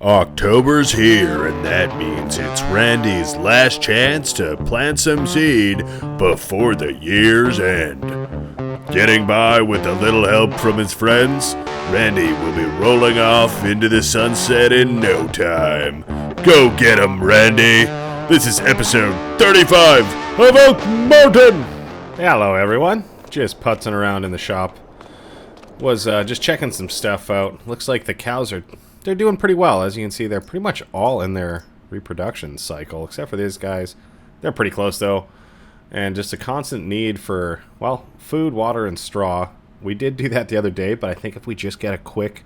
October's here, and that means it's Randy's last chance to plant some seed before the year's end. Getting by with a little help from his friends, Randy will be rolling off into the sunset in no time. Go get him, Randy! This is episode 35 of Oak Mountain! Hello, everyone. Just putzing around in the shop. Was just checking some stuff out. Looks like the cows they're doing pretty well. As you can see, they're pretty much all in their reproduction cycle, except for these guys. They're pretty close, though. And just a constant need for, well, food, water, and straw. We did do that the other day, but I think if we just get a quick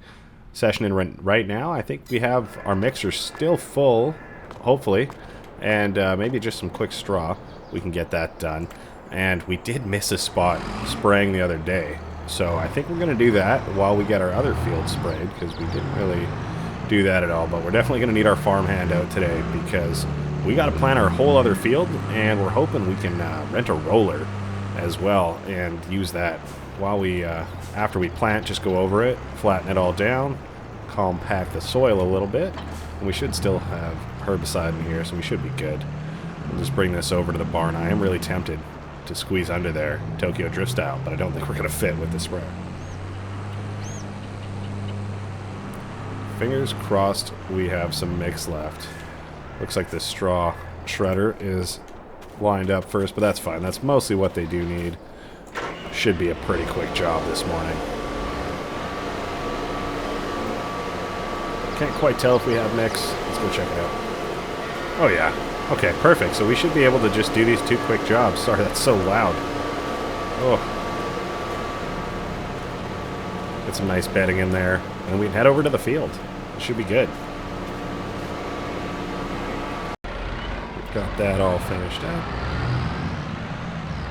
session in right now, I think we have our mixer still full, hopefully. And maybe just some quick straw. We can get that done. And we did miss a spot spraying the other day. So I think we're going to do that while we get our other field sprayed, because we didn't really do that at all. But we're definitely going to need our farmhand out today, because we got to plant our whole other field, and we're hoping we can rent a roller as well and use that while we, after we plant, just go over it, flatten it all down, compact the soil a little bit, and we should still have herbicide in here, so we should be good. We'll just bring this over to the barn. I am really tempted to squeeze under there, Tokyo Drift style, but I don't think we're going to fit with the sprayer. Fingers crossed we have some mix left. Looks like the straw shredder is lined up first, but that's fine. That's mostly what they do need. Should be a pretty quick job this morning. Can't quite tell if we have mix. Let's go check it out. Oh yeah. Okay, perfect. So we should be able to just do these two quick jobs. Sorry, that's so loud. Oh. Get some nice bedding in there. And we can head over to the field. It should be good. We've got that all finished up.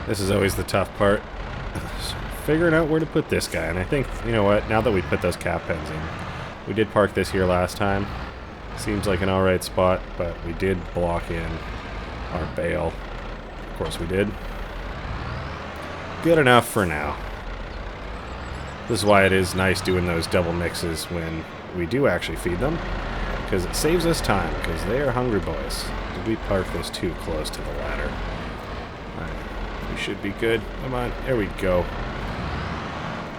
This is always the tough part. So figuring out where to put this guy. And I think, you know what, now that we put those cap pens in, we did park this here last time. Seems like an alright spot, but we did block in our bale. Of course we did. Good enough for now. This is why it is nice doing those double mixes when we do actually feed them, because it saves us time, because they are hungry boys. Did we park this too close to the ladder? Alright, we should be good. Come on, there we go.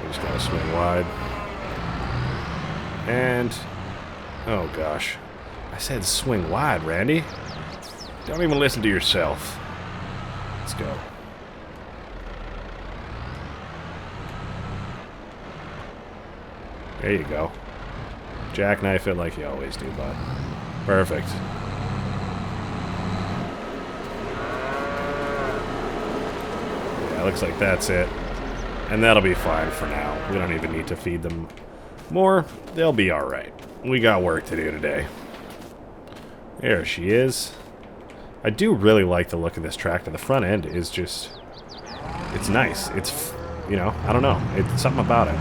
We just gotta swing wide. And, oh gosh. I said swing wide, Randy. Don't even listen to yourself. Let's go. There you go. Jackknife it like you always do, bud. Perfect. Yeah, looks like that's it. And that'll be fine for now. We don't even need to feed them more. They'll be alright. We got work to do today. There she is. I do really like the look of this tractor. The front end is just... it's nice. It's, you know, I don't know. It's something about it.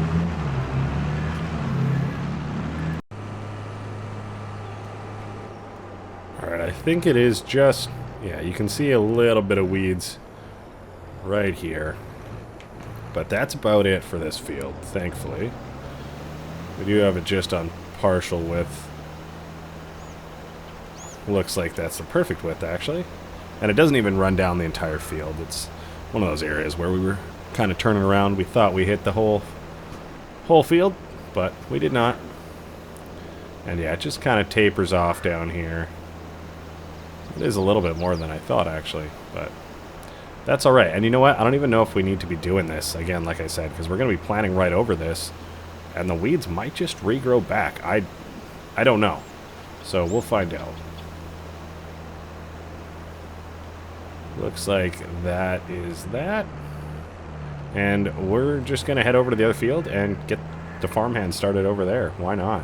Alright, I think it is just... yeah, you can see a little bit of weeds right here. But that's about it for this field, thankfully. We do have it just on partial width. Looks like that's the perfect width, actually. And it doesn't even run down the entire field. It's one of those areas where we were kind of turning around. We thought we hit the whole field, but we did not. And yeah, it just kind of tapers off down here. It is a little bit more than I thought, actually, but that's all right. And you know what? I don't even know if we need to be doing this, again, like I said, because we're going to be planting right over this, and the weeds might just regrow back. I don't know. So we'll find out. Looks like that is that. And we're just going to head over to the other field and get the farmhand started over there. Why not?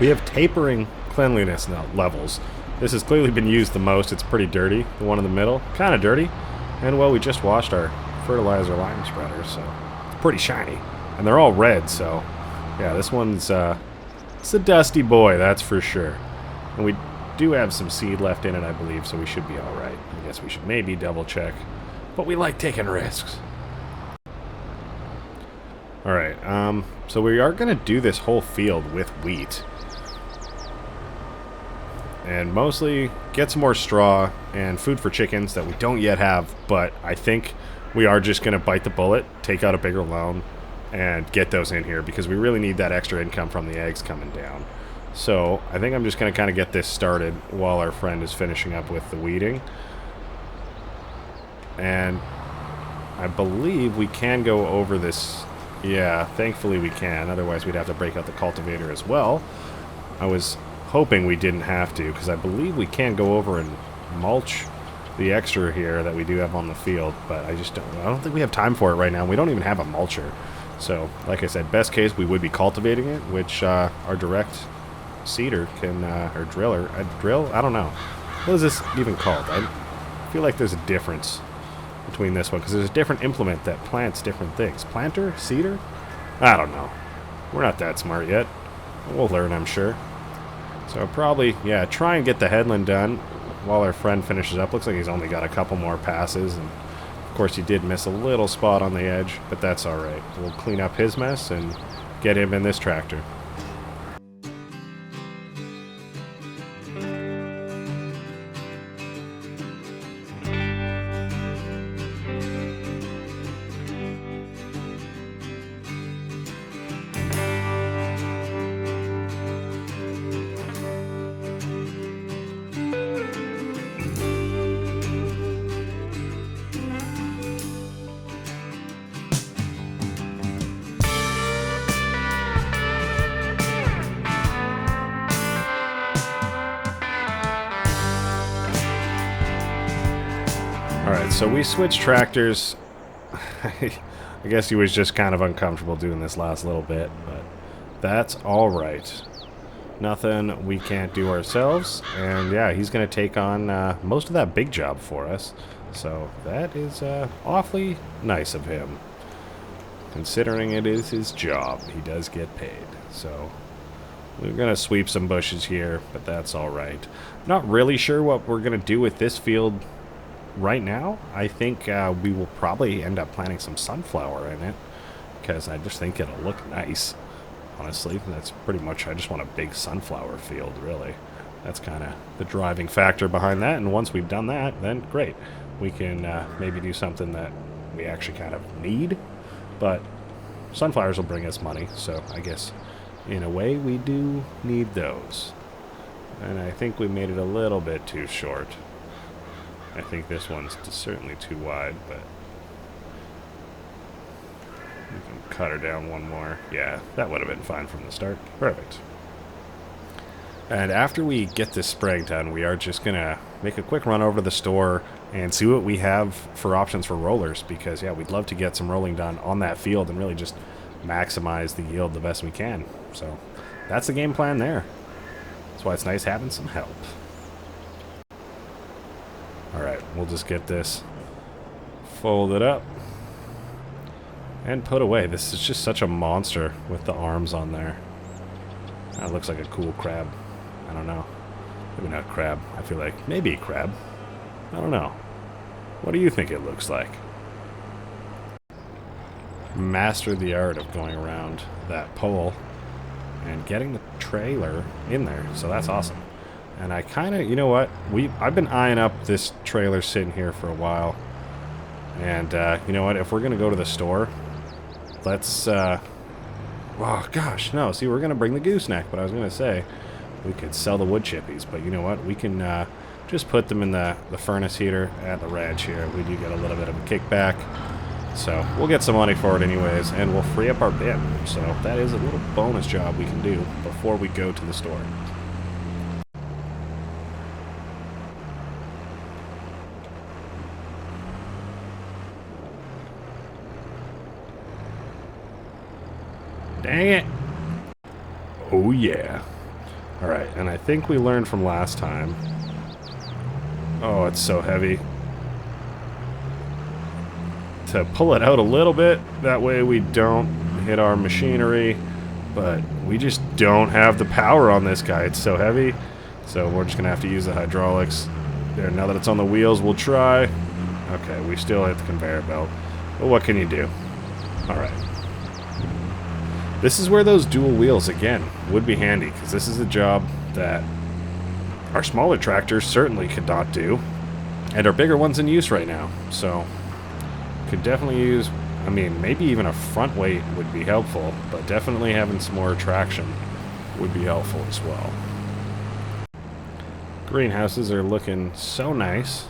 We have tapering cleanliness levels. This has clearly been used the most. It's pretty dirty. The one in the middle, kind of dirty. And well, we just washed our fertilizer lime spreader, so it's pretty shiny. And they're all red, so yeah, this one's it's a dusty boy, that's for sure. And we do have some seed left in it, I believe, so we should be alright. I guess we should maybe double check. But we like taking risks. Alright, so we are going to do this whole field with wheat. And mostly get some more straw and food for chickens that we don't yet have, but I think we are just going to bite the bullet, take out a bigger loan, and get those in here because we really need that extra income from the eggs coming down. So I think I'm just going to kind of get this started while our friend is finishing up with the weeding. And I believe we can go over this. Yeah, thankfully we can. Otherwise we'd have to break out the cultivator as well. I was hoping we didn't have to because I believe we can go over and mulch the extra here that we do have on the field, but I don't think we have time for it right now. We don't even have a mulcher. So, like I said, best case we would be cultivating it, which our direct seeder can, or driller, drill? I don't know. What is this even called? I feel like there's a difference between this one, because there's a different implement that plants different things. Planter? Seeder? I don't know. We're not that smart yet. We'll learn, I'm sure. So probably, yeah, try and get the headland done while our friend finishes up. Looks like he's only got a couple more passes, and of course he did miss a little spot on the edge, but that's alright. We'll clean up his mess and get him in this tractor. Alright, so we switched tractors. I guess he was just kind of uncomfortable doing this last little bit, but that's alright. Nothing we can't do ourselves, and yeah, he's going to take on most of that big job for us. So that is awfully nice of him. Considering it is his job, he does get paid. So we're going to sweep some bushes here, but that's alright. Not really sure what we're going to do with this field right now. I think we will probably end up planting some sunflower in it, because I just think it'll look nice. Honestly, that's pretty much, I just want a big sunflower field, really. That's kind of the driving factor behind that, and once we've done that, then great. We can maybe do something that we actually kind of need, but sunflowers will bring us money, so I guess in a way we do need those. And I think we made it a little bit too short. I think this one's certainly too wide, but we can cut her down one more. Yeah, that would have been fine from the start. Perfect. And after we get this spraying done, we are just going to make a quick run over to the store and see what we have for options for rollers, because, yeah, we'd love to get some rolling done on that field and really just maximize the yield the best we can. So that's the game plan there. That's why it's nice having some help. Alright, we'll just get this folded up and put away. This is just such a monster with the arms on there. That looks like a cool crab. I don't know. Maybe not crab. I feel like maybe crab. I don't know. What do you think it looks like? Mastered the art of going around that pole and getting the trailer in there. So that's awesome. And I kind of, you know what? I've been eyeing up this trailer sitting here for a while. And you know what? If we're going to go to the store, let's, oh gosh, no. See, we're going to bring the gooseneck, but I was going to say we could sell the wood chippies. But you know what? We can just put them in the furnace heater at the ranch here. We do get a little bit of a kickback. So we'll get some money for it anyways, and we'll free up our bin. So that is a little bonus job we can do before we go to the store. Dang it. Oh, yeah. Alright, and I think we learned from last time. Oh, it's so heavy. To pull it out a little bit, that way we don't hit our machinery. But we just don't have the power on this guy. It's so heavy. So we're just going to have to use the hydraulics. There, now that it's on the wheels, we'll try. Okay, we still hit the conveyor belt. But what can you do? Alright. This is where those dual wheels, again, would be handy, because this is a job that our smaller tractors certainly could not do, and our bigger ones in use right now. So, could definitely use, I mean, maybe even a front weight would be helpful, but definitely having some more traction would be helpful as well. Greenhouses are looking so nice,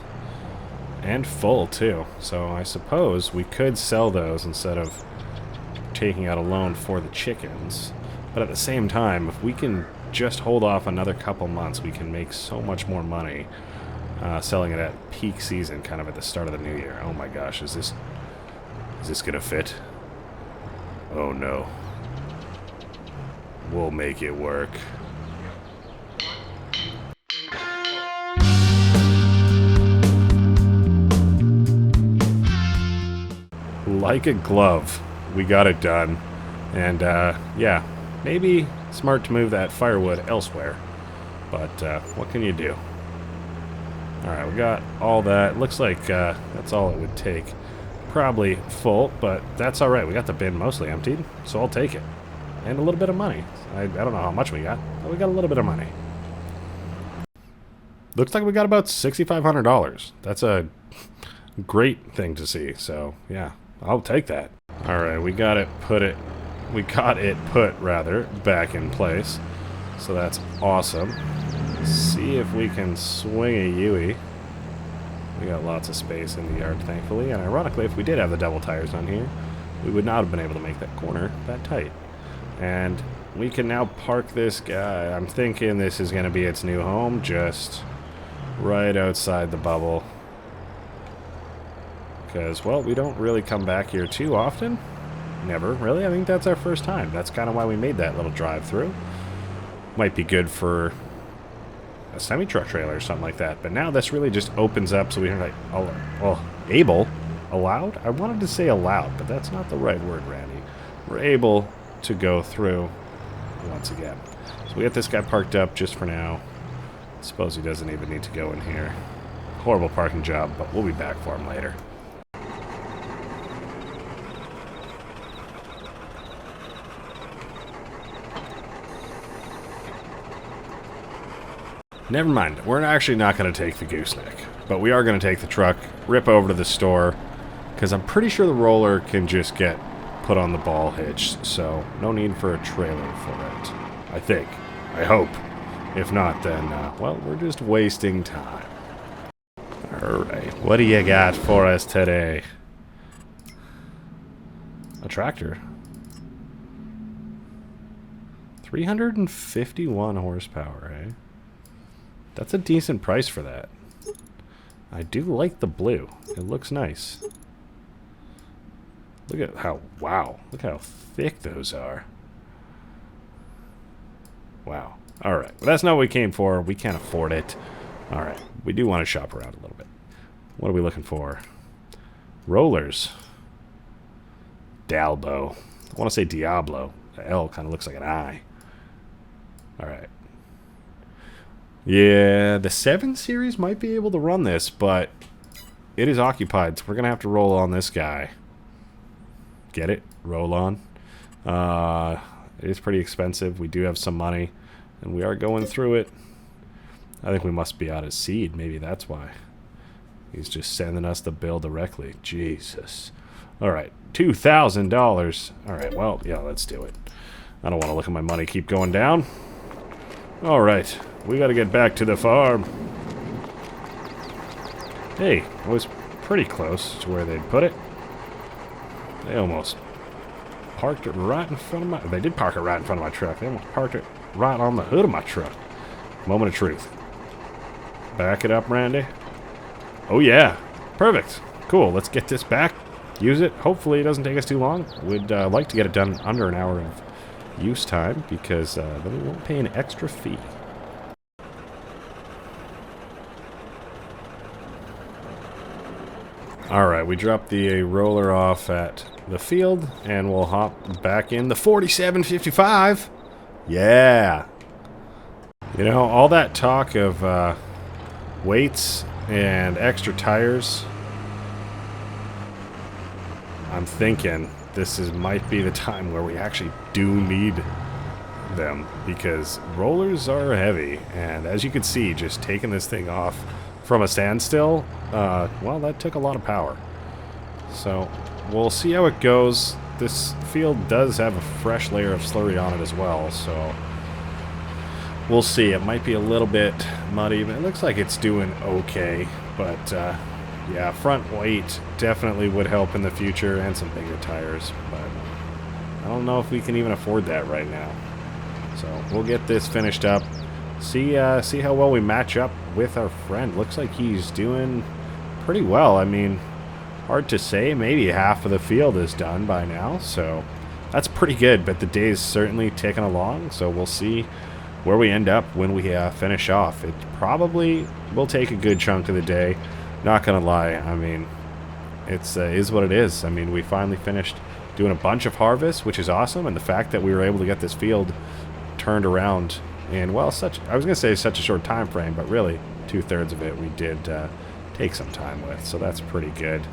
and full too, so I suppose we could sell those instead of taking out a loan for the chickens. But at the same time, if we can just hold off another couple months, we can make so much more money selling it at peak season, kind of at the start of the new year. Oh my gosh, is this gonna fit? Oh no. We'll make it work. Like a glove, we got it done. And yeah, maybe smart to move that firewood elsewhere, but what can you do? Alright, we got all that. Looks like that's all it would take. Probably full, but that's alright. We got the bin mostly emptied, so I'll take it. And a little bit of money. I don't know how much we got, but we got a little bit of money. Looks like we got about $6,500. That's a great thing to see, so yeah, I'll take that. Alright, we got it put back in place. So that's awesome. Let's see if we can swing a Yui. We got lots of space in the yard, thankfully. And ironically, if we did have the double tires on here, we would not have been able to make that corner that tight. And we can now park this guy. I'm thinking this is going to be its new home, just right outside the bubble. Because, well, we don't really come back here too often. Never, really. I think that's our first time. That's kind of why we made that little drive-through. Might be good for a semi-truck trailer or something like that. But now this really just opens up so we can, like, allowed? I wanted to say allowed, but that's not the right word, Randy. We're able to go through once again. So we got this guy parked up just for now. I suppose he doesn't even need to go in here. Horrible parking job, but we'll be back for him later. Never mind, we're actually not going to take the gooseneck, but we are going to take the truck, rip over to the store, because I'm pretty sure the roller can just get put on the ball hitch, so no need for a trailer for it. I think. I hope. If not, then, well, we're just wasting time. Alright, what do you got for us today? A tractor. 351 horsepower, eh? That's a decent price for that. I do like the blue. It looks nice. Look at how, wow, look how thick those are. Wow. Alright, well, that's not what we came for. We can't afford it. Alright, we do want to shop around a little bit. What are we looking for? Rollers. Dalbo. I want to say Diablo. The L kind of looks like an I. Alright. Yeah, the 7 Series might be able to run this, but it is occupied, so we're going to have to roll on this guy. Get it? Roll on. It is pretty expensive. We do have some money, and we are going through it. I think we must be out of seed. Maybe that's why. He's just sending us the bill directly. Jesus. Alright, $2,000. Alright, well, yeah, let's do it. I don't want to look at my money keep going down. Alright. We gotta get back to the farm. Hey, I was pretty close to where they'd put it. They almost parked it right in front of my... They did park it right in front of my truck. They almost parked it right on the hood of my truck. Moment of truth. Back it up, Randy. Oh, yeah. Perfect. Cool. Let's get this back. Use it. Hopefully it doesn't take us too long. We'd like to get it done under an hour of use time, because then we won't pay an extra fee. Alright, we dropped the roller off at the field, and we'll hop back in the 4755. Yeah! You know, all that talk of weights and extra tires, I'm thinking might be the time where we actually do need them, because rollers are heavy, and as you can see, just taking this thing off from a standstill, well, that took a lot of power. So we'll see how it goes. This field does have a fresh layer of slurry on it as well, so we'll see. It might be a little bit muddy, but it looks like it's doing okay. But yeah, front weight definitely would help in the future, and some bigger tires, but I don't know if we can even afford that right now. So we'll get this finished up, see how well we match up with our friend. Looks like he's doing pretty well. I mean, hard to say, maybe half of the field is done by now, so that's pretty good, but the day's certainly ticking along, so we'll see where we end up when we finish off. It probably will take a good chunk of the day, not gonna lie. I mean, it's is what it is. I mean, we finally finished doing a bunch of harvests, which is awesome, and the fact that we were able to get this field turned around in, well, I was gonna say such a short time frame, but really 2/3 of it we did take some time with, so that's pretty good.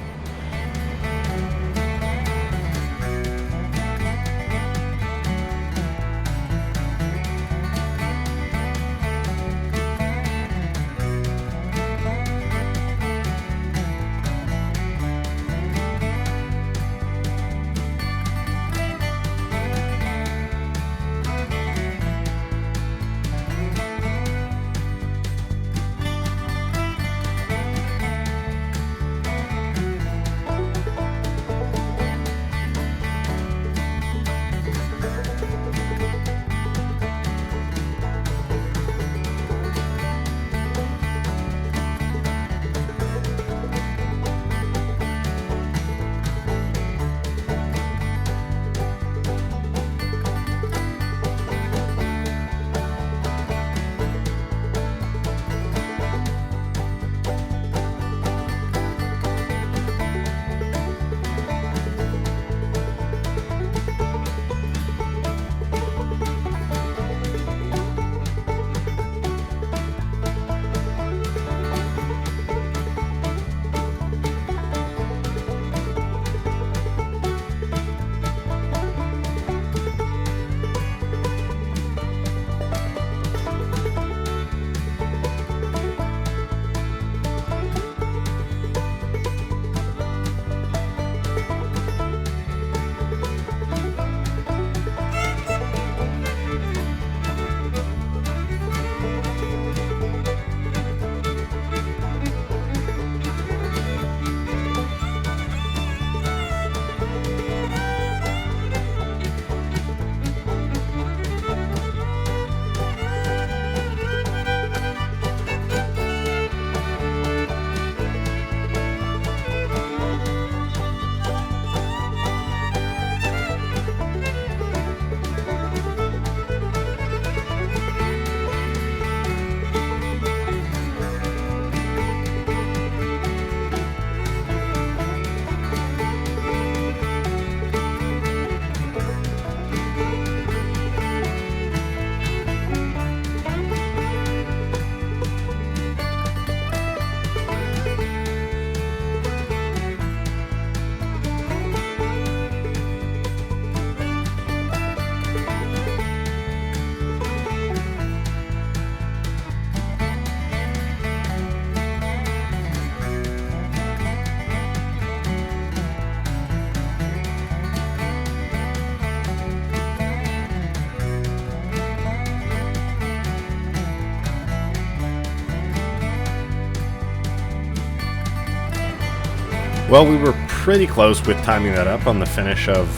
Well, we were pretty close with timing that up on the finish of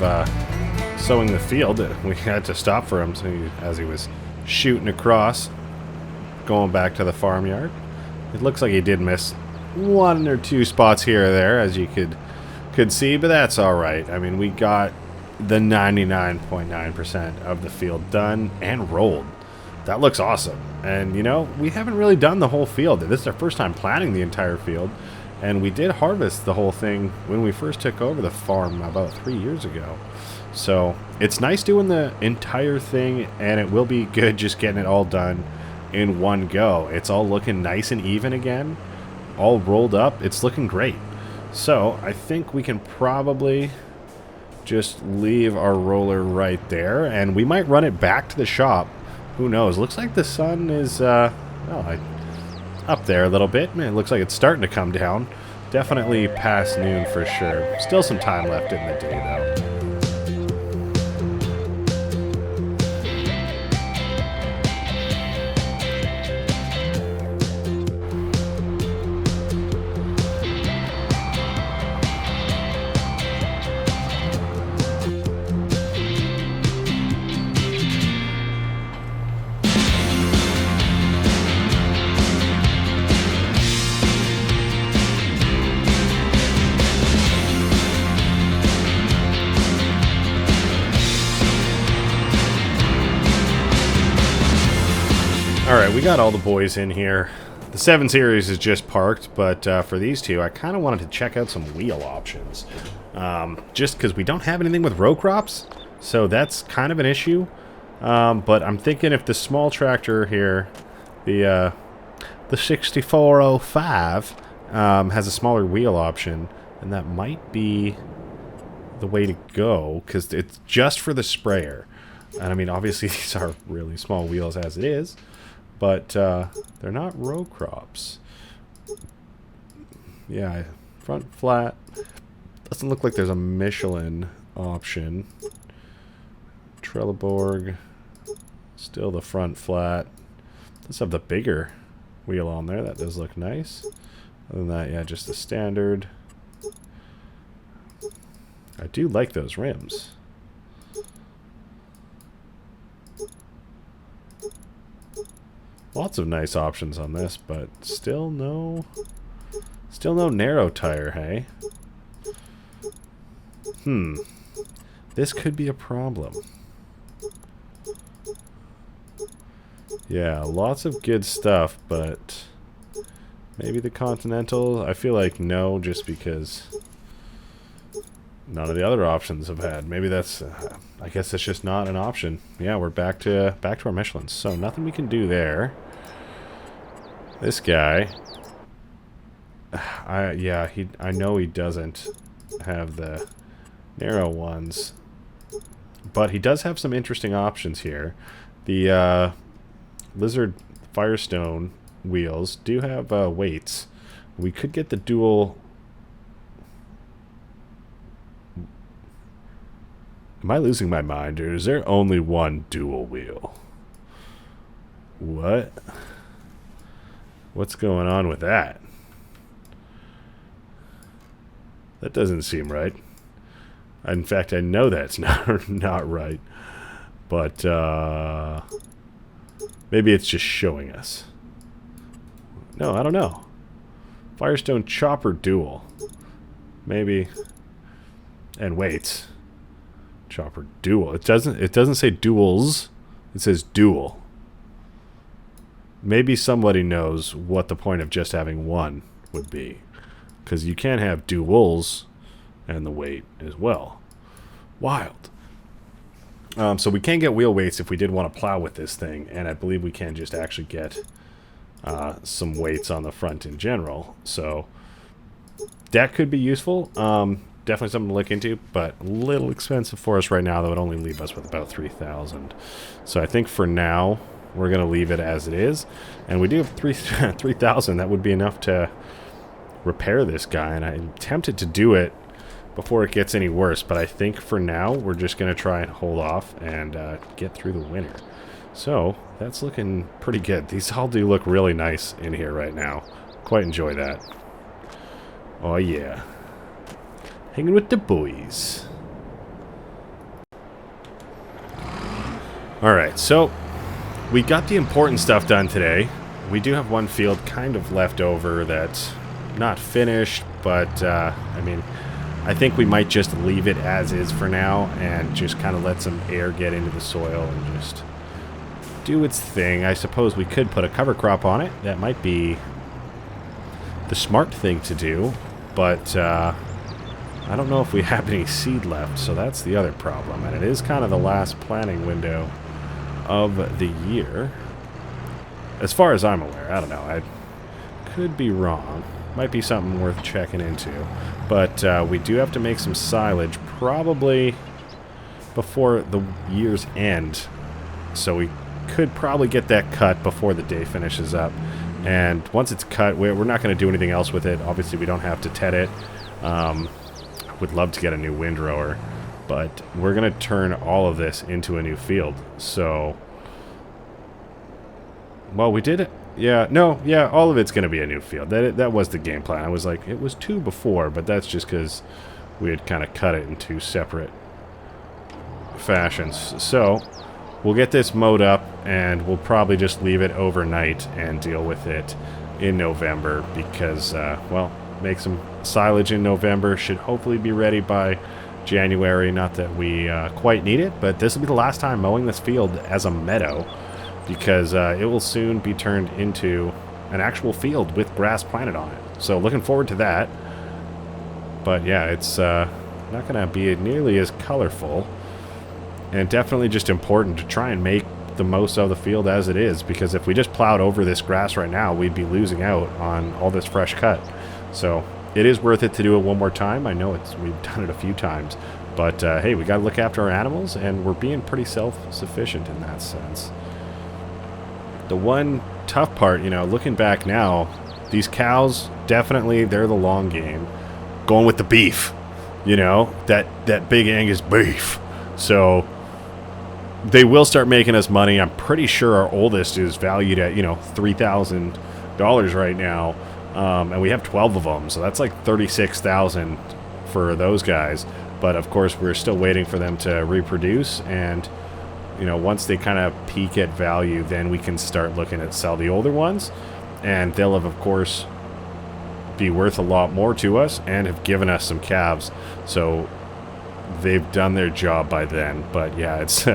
sowing the field. We had to stop for him as he was shooting across, going back to the farmyard. It looks like he did miss one or two spots here or there, as you could see, but that's all right. I mean, we got the 99.9% of the field done and rolled. That looks awesome. And, you know, we haven't really done the whole field. This is our first time planting the entire field. And we did harvest the whole thing when we first took over the farm about 3 years ago. So it's nice doing the entire thing, and it will be good just getting it all done in one go. It's all looking nice and even again, all rolled up. It's looking great. So I think we can probably just leave our roller right there, and we might run it back to the shop. Who knows? Looks like the sun is up there a little bit. Man, it looks like it's starting to come down. Definitely past noon for sure. Still some time left in the day though. Alright, we got all the boys in here. The 7 Series is just parked, but for these two, I kind of wanted to check out some wheel options. Just because we don't have anything with row crops, so that's kind of an issue. But I'm thinking if the small tractor here, the 6405, has a smaller wheel option, then that might be the way to go, because it's just for the sprayer. And I mean, obviously these are really small wheels as it is. But they're not row crops. Yeah, front flat. Doesn't look like there's a Michelin option. Trelleborg. Still the front flat. Does have the bigger wheel on there. That does look nice. Other than that, yeah, just the standard. I do like those rims. Lots of nice options on this, but still no narrow tire, hey? This could be a problem. Yeah, lots of good stuff, but maybe the Continental, I feel like no, just because none of the other options have had. Maybe that's, I guess it's just not an option. Yeah, we're back to our Michelins, so nothing we can do there. This guy, I know he doesn't have the narrow ones, but he does have some interesting options here. The Lizard Firestone wheels do have weights. We could get the dual. Am I losing my mind, or is there only one dual wheel? What? What's going on with that? That doesn't seem right. In fact, I know that's not right. But maybe it's just showing us. No, I don't know. Firestone Chopper Dual. Maybe. And weights. Chopper Dual. It doesn't say duals. It says dual. Maybe somebody knows what the point of just having one would be. Because you can have duals and the weight as well. Wild. So we can get wheel weights if we did want to plow with this thing. And I believe we can just actually get some weights on the front in general. So that could be useful. Definitely something to look into, but a little expensive for us right now. That would only leave us with about 3,000. So I think for now, we're going to leave it as it is. And we do have 3,000. That would be enough to repair this guy. And I'm tempted to do it before it gets any worse. But I think for now, we're just going to try and hold off and get through the winter. So that's looking pretty good. These all do look really nice in here right now. Quite enjoy that. Oh, yeah. Hanging with the boys. Alright, so we got the important stuff done today. We do have one field kind of left over that's not finished, but I mean, I think we might just leave it as is for now and just kind of let some air get into the soil and just do its thing. I suppose we could put a cover crop on it. That might be the smart thing to do, but I don't know if we have any seed left, so that's the other problem. And it is kind of the last planting window of the year. As far as I'm aware. I don't know. I could be wrong. Might be something worth checking into. But we do have to make some silage probably before the year's end. So we could probably get that cut before the day finishes up. And once it's cut, we're not going to do anything else with it. Obviously, we don't have to ted it. Would love to get a new windrower. But we're going to turn all of this into a new field. So, well, we did it. Yeah, no, yeah, all of it's going to be a new field. That was the game plan. I was like, it was 2 before, but that's just because we had kind of cut it in 2 separate fashions. So, we'll get this mowed up, and we'll probably just leave it overnight and deal with it in November because, well, make some silage in November. Should hopefully be ready by January. Not that we quite need it, but this will be the last time mowing this field as a meadow because it will soon be turned into an actual field with grass planted on it. So looking forward to that. But yeah, it's not going to be nearly as colorful. And definitely just important to try and make the most of the field as it is, because if we just plowed over this grass right now, we'd be losing out on all this fresh cut. So it is worth it to do it one more time. I know we've done it a few times, but hey, we got to look after our animals, and we're being pretty self-sufficient in that sense. The one tough part, you know, looking back now, these cows, definitely, they're the long game. Going with the beef, you know, that big Angus beef. So they will start making us money. I'm pretty sure our oldest is valued at, you know, $3,000 right now. And we have 12 of them, so that's like $36,000 for those guys. But of course, we're still waiting for them to reproduce, and you know, once they kind of peak at value, then we can start looking at sell the older ones, and they'll have, of course, be worth a lot more to us and have given us some calves. So they've done their job by then. But yeah, it's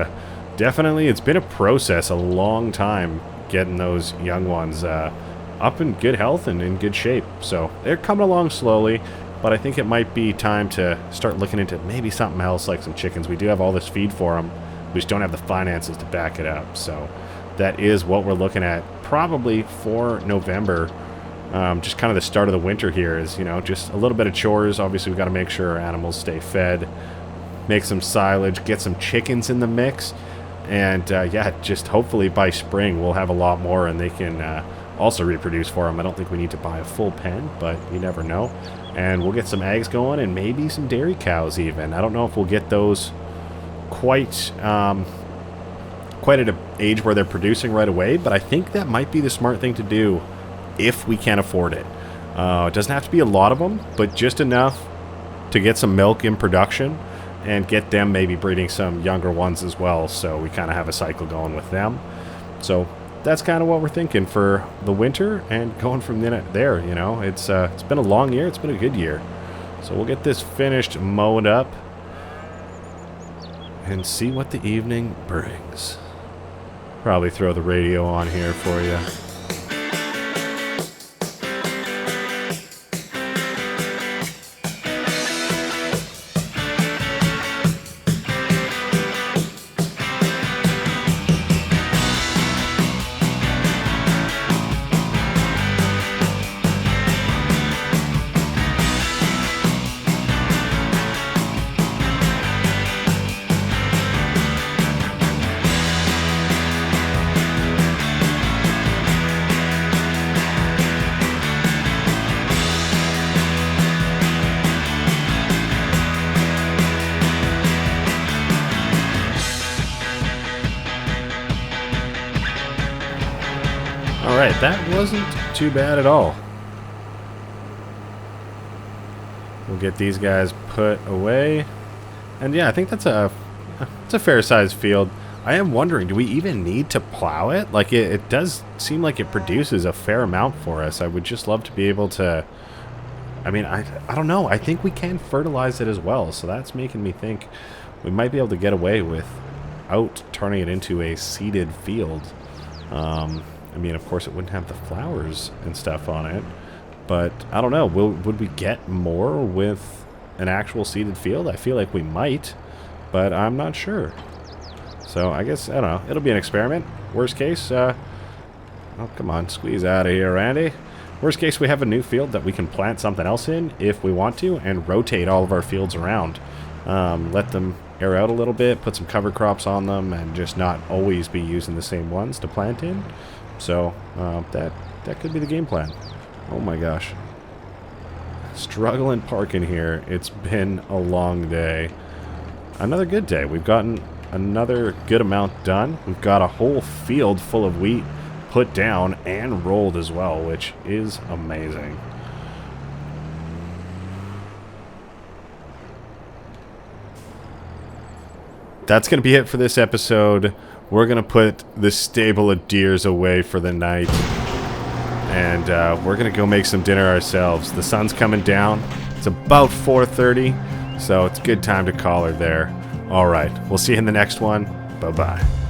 definitely, it's been a process, a long time getting those young ones up in good health and in good shape. So they're coming along slowly, but I think it might be time to start looking into maybe something else like some chickens. We do have all this feed for them. We just don't have the finances to back it up. So that is what we're looking at probably for November. Just kind of the start of the winter here is, you know, just a little bit of chores. Obviously, we've got to make sure our animals stay fed, make some silage, get some chickens in the mix. And yeah, just hopefully by spring we'll have a lot more, and they can also reproduce for them. I don't think we need to buy a full pen, but you never know. And we'll get some eggs going, and maybe some dairy cows even. I don't know if we'll get those quite at an age where they're producing right away, but I think that might be the smart thing to do if we can afford it. It doesn't have to be a lot of them, but just enough to get some milk in production and get them maybe breeding some younger ones as well, so we kind of have a cycle going with them. So that's kind of what we're thinking for the winter, and going from there, you know, it's been a long year. It's been a good year. So we'll get this finished, mowed up, and see what the evening brings. Probably throw the radio on here for you. Alright, that wasn't too bad at all. We'll get these guys put away. And yeah, I think it's a fair sized field. I am wondering, do we even need to plow it? Like, it does seem like it produces a fair amount for us. I would just love to be able to... I mean, I don't know. I think we can fertilize it as well. So that's making me think we might be able to get away without turning it into a seeded field. I mean, of course, it wouldn't have the flowers and stuff on it, but I don't know. Would we get more with an actual seeded field? I feel like we might, but I'm not sure. So I guess, I don't know. It'll be an experiment. Worst case, Oh, come on. Squeeze out of here, Randy. Worst case, we have a new field that we can plant something else in if we want to and rotate all of our fields around. Let them air out a little bit, put some cover crops on them, and just not always be using the same ones to plant in. So that could be the game plan. Oh my gosh. Struggling parking here. It's been a long day. Another good day. We've gotten another good amount done. We've got a whole field full of wheat put down and rolled as well, which is amazing. That's going to be it for this episode. We're going to put the stable of deers away for the night. And we're going to go make some dinner ourselves. The sun's coming down. It's about 4:30, so it's a good time to call her there. All right, we'll see you in the next one. Bye-bye.